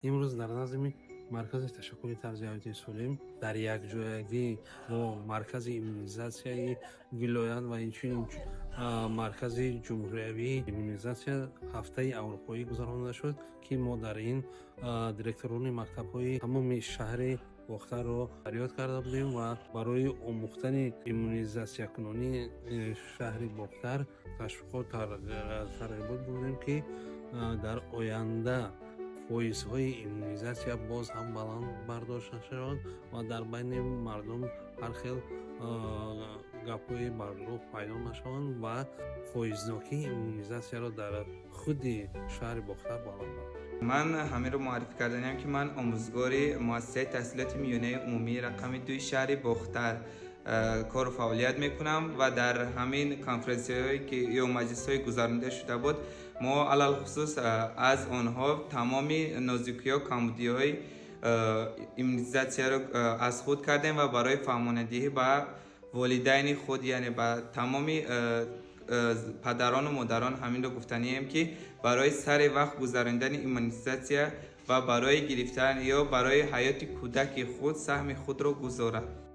имрӯз дар назми маркази ташаккули тарбияти солим дар якҷоягӣ бо маркази иммунизатсияи вилоят ва инчунин маркази ҷумҳуриявии иммунизатсия ҳафтаи аврупоӣ гузаронида шуд, ки мо дар ин директорони мактабҳои тамоми шаҳри бохтарро фарёд карда будем ва барои омӯхтани иммунизатсиякунонии шаҳри Бохтар ташвиқот тарғибот будем, ки дар оянда фоизҳои иммунизатсия боз ҳам баланд бардошта шавад ва дар байни мардум ҳар хел гапҳои бардруғ пайдо нашаванд ва фоизнокии иммунизатсияро дар худи шаҳри Бохтар баланд бардошт. من همه رو معرفی کردنیم که من آموزگار مؤسسه تحصیلات میانه عمومی رقم 2 شهر بختر کار و فعالیت میکنم و در همین کنفرانسی هایی که یا مجلس های گذرانده شده بود ما علل خصوص از آنها تمامی نازکی ها کمبودی های ایمنیزاتسیا رو از خود کردیم و برای فهماندهی به والدین خود یعنی به تمامی پدران و مادران همین رو گفتنیم که برای سر وقت گذراندن ایمنیزاتسیا و برای گرفتن یا برای حیات کودک خود سهم خود رو گذارد.